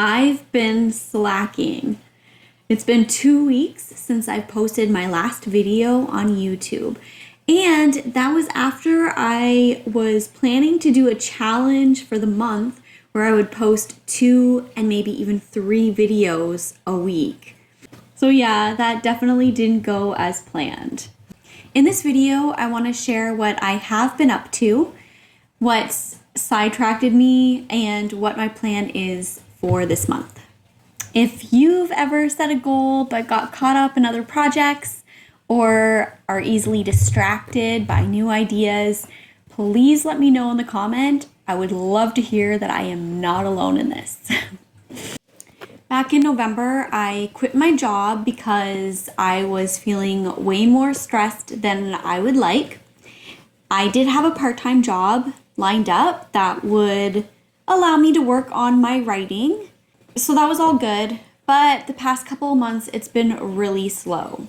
I've been slacking. It's been 2 weeks since I've posted my last video on YouTube. And that was after I was planning to do a challenge for the month where I would post 2 and maybe even 3 videos a week. So yeah, that definitely didn't go as planned. In this video, I want to share what I have been up to, what's sidetracked me, and what my plan is for this month. If you've ever set a goal but got caught up in other projects or are easily distracted by new ideas, please let me know in the comment. I would love to hear that I am not alone in this. Back in November, I quit my job because I was feeling way more stressed than I would like. I did have a part-time job lined up that would allow me to work on my writing. So that was all good, but the past couple of months, it's been really slow.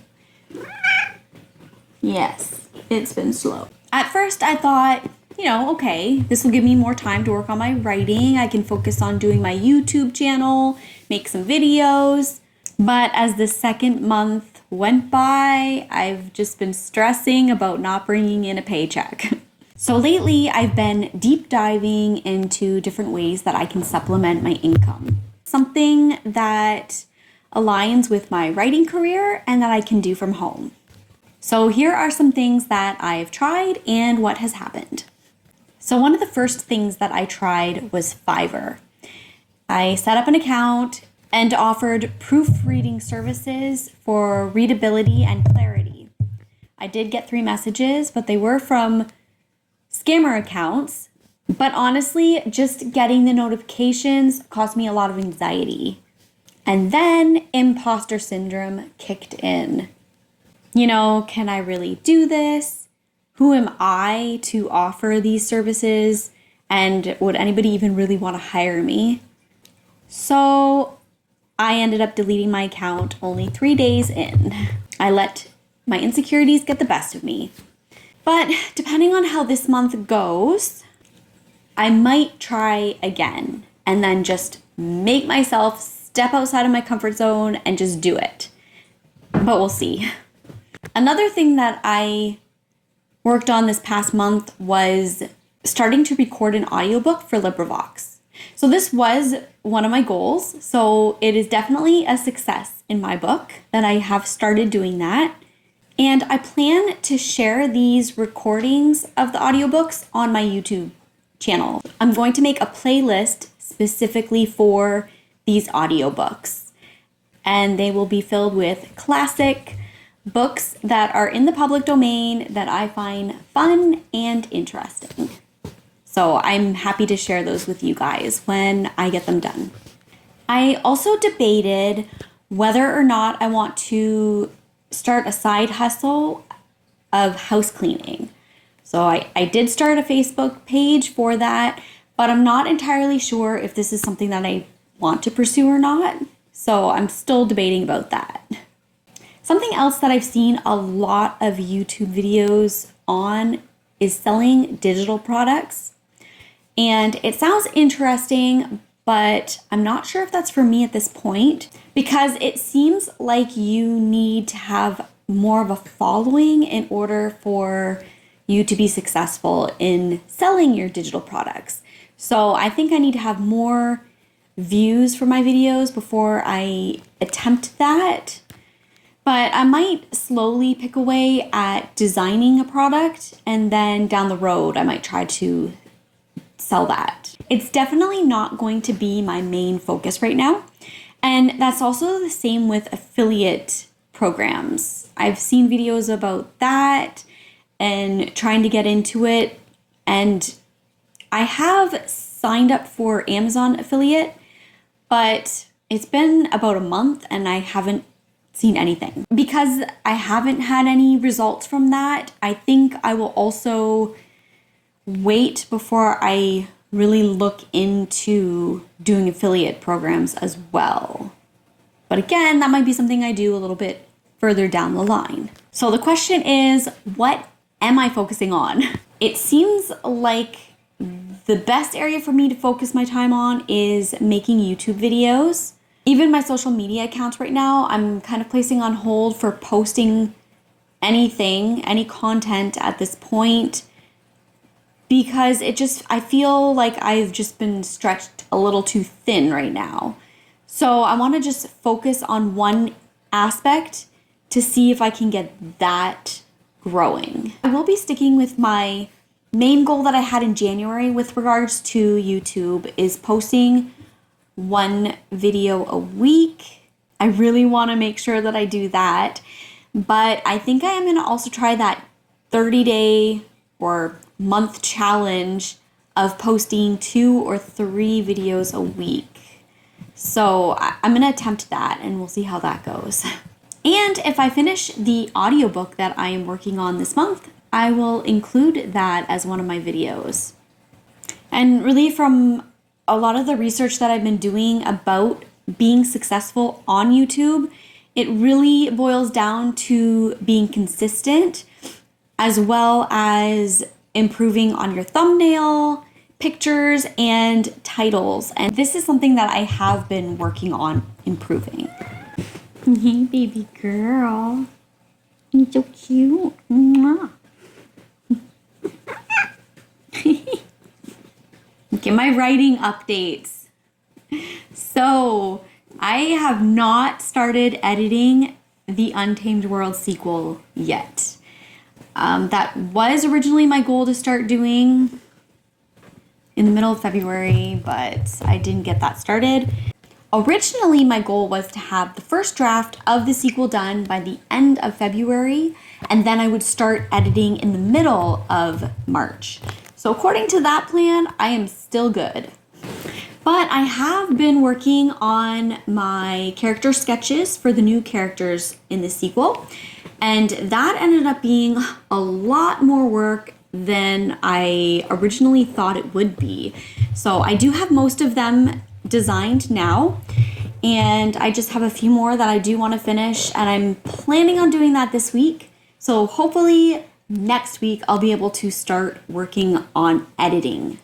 Yes, it's been slow. At first, I thought, okay, this will give me more time to work on my writing. I can focus on doing my YouTube channel, make some videos. But as the second month went by, I've just been stressing about not bringing in a paycheck. So lately, I've been deep diving into different ways that I can supplement my income. Something that aligns with my writing career and that I can do from home. So here are some things that I've tried and what has happened. So one of the first things that I tried was Fiverr. I set up an account and offered proofreading services for readability and clarity. I did get 3 messages, but they were from scammer accounts. But honestly, just getting the notifications caused me a lot of anxiety. And then imposter syndrome kicked in. Can I really do this? Who am I to offer these services? And would anybody even really want to hire me? So I ended up deleting my account only 3 days in. I let my insecurities get the best of me. But depending on how this month goes, I might try again and then just make myself step outside of my comfort zone and just do it. But we'll see. Another thing that I worked on this past month was starting to record an audiobook for LibriVox. So this was one of my goals. So it is definitely a success in my book that I have started doing that. And I plan to share these recordings of the audiobooks on my YouTube channel. I'm going to make a playlist specifically for these audiobooks. And they will be filled with classic books that are in the public domain that I find fun and interesting. So I'm happy to share those with you guys when I get them done. I also debated whether or not I want to start a side hustle of house cleaning. So I did start a Facebook page for that, but I'm not entirely sure if this is something that I want to pursue or not. So I'm still debating about that. Something else that I've seen a lot of YouTube videos on is selling digital products. And it sounds interesting, but I'm not sure if that's for me at this point because it seems like you need to have more of a following in order for you to be successful in selling your digital products. So I think I need to have more views for my videos before I attempt that. But I might slowly pick away at designing a product and then down the road I might try to sell that. It's definitely not going to be my main focus right now. And that's also the same with affiliate programs. I've seen videos about that and trying to get into it. And I have signed up for Amazon affiliate, but it's been about a month and I haven't seen anything. Because I haven't had any results from that, I think I will also wait before I really look into doing affiliate programs as well. But again, that might be something I do a little bit further down the line. So the question is, what am I focusing on? It seems like the best area for me to focus my time on is making YouTube videos. Even my social media accounts right now, I'm kind of placing on hold for posting anything, any content at this point, because I feel like I've just been stretched a little too thin right now. So I want to just focus on one aspect to see if I can get that growing. I will be sticking with my main goal that I had in January with regards to YouTube is posting one video a week. I really want to make sure that I do that. But I think I am going to also try that 30-day or month challenge of posting 2 or 3 videos a week. So I'm going to attempt that and we'll see how that goes. And if I finish the audiobook that I am working on this month, I will include that as one of my videos. And really from a lot of the research that I've been doing about being successful on YouTube, it really boils down to being consistent as well as improving on your thumbnail, pictures, and titles. And this is something that I have been working on improving. Hey, baby girl. You're so cute. Mwah. Okay, my writing updates. So, I have not started editing the Untamed World sequel yet. That was originally my goal to start doing in the middle of February, but I didn't get that started. Originally, my goal was to have the first draft of the sequel done by the end of February, and then I would start editing in the middle of March. So according to that plan, I am still good. But I have been working on my character sketches for the new characters in the sequel, and that ended up being a lot more work than I originally thought it would be. So I do have most of them designed now, and I just have a few more that I do want to finish, and I'm planning on doing that this week. So hopefully next week I'll be able to start working on editing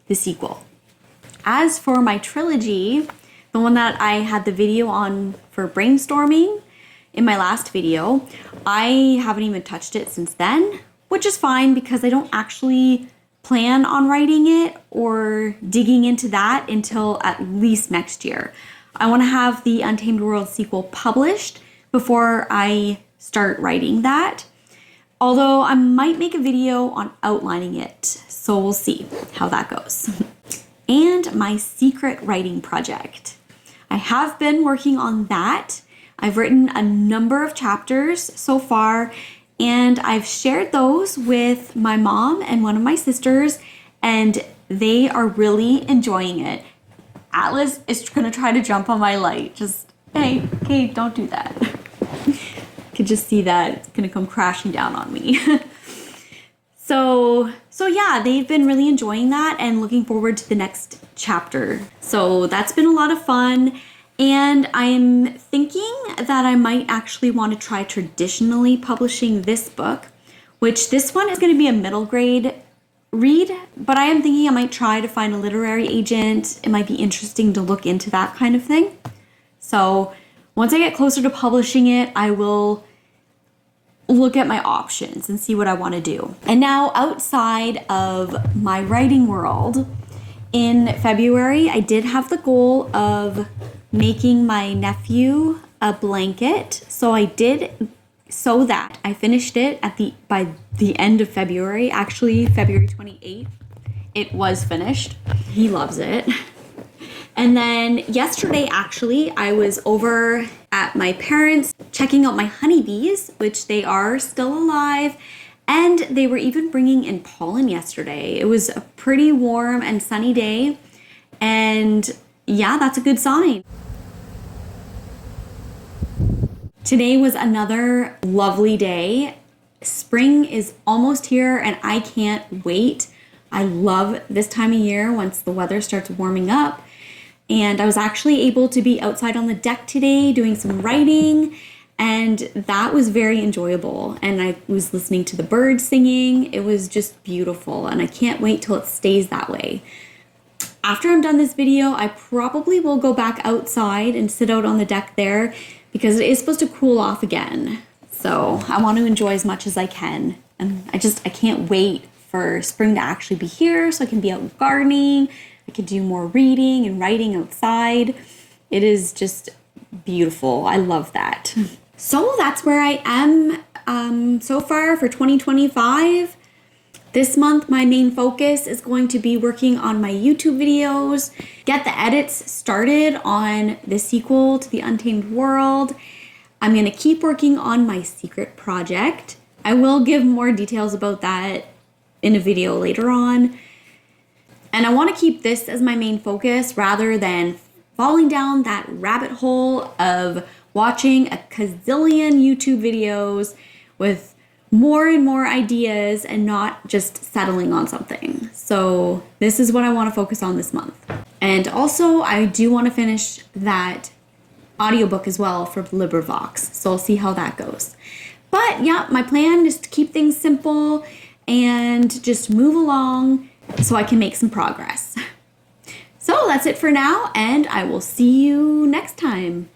the sequel. As for my trilogy, the one that I had the video on for brainstorming in my last video, I haven't even touched it since then, which is fine because I don't actually plan on writing it or digging into that until at least next year. I want to have the Untamed World sequel published before I start writing that. Although I might make a video on outlining it, so we'll see how that goes. And my secret writing project. I have been working on that. I've written a number of chapters so far, and I've shared those with my mom and one of my sisters, and they are really enjoying it. Atlas is gonna try to jump on my light. Just, hey, Kate, don't do that. Could just see that it's gonna come crashing down on me. So yeah, they've been really enjoying that and looking forward to the next chapter. So that's been a lot of fun. And I'm thinking that I might actually want to try traditionally publishing this book, which this one is going to be a middle grade read, but I am thinking I might try to find a literary agent. It might be interesting to look into that kind of thing. So once I get closer to publishing it, I will look at my options and see what I want to do. And now outside of my writing world, in February, I did have the goal of making my nephew a blanket. So I did sew that. I finished it by the end of February, actually February 28th. It was finished. He loves it. And then yesterday, actually, I was over at my parents' checking out my honeybees, which they are still alive. And they were even bringing in pollen yesterday. It was a pretty warm and sunny day. And yeah, that's a good sign. Today was another lovely day. Spring is almost here and I can't wait. I love this time of year once the weather starts warming up. And I was actually able to be outside on the deck today doing some writing. And that was very enjoyable. And I was listening to the birds singing. It was just beautiful. And I can't wait till it stays that way. After I'm done this video, I probably will go back outside and sit out on the deck there because it is supposed to cool off again. So I want to enjoy as much as I can. And I can't wait for spring to actually be here so I can be out gardening. I can do more reading and writing outside. It is just beautiful. I love that. So that's where I am so far for 2025. This month, my main focus is going to be working on my YouTube videos, get the edits started on the sequel to the Untamed world. I'm going to keep working on my secret project. I will give more details about that in a video later on. And I want to keep this as my main focus rather than falling down that rabbit hole of watching a gazillion YouTube videos with more and more ideas and not just settling on something. So this is what I want to focus on this month. And also I do want to finish that audiobook as well for LibriVox. So I'll see how that goes. But yeah, my plan is to keep things simple and just move along so I can make some progress. So that's it for now, and I will see you next time.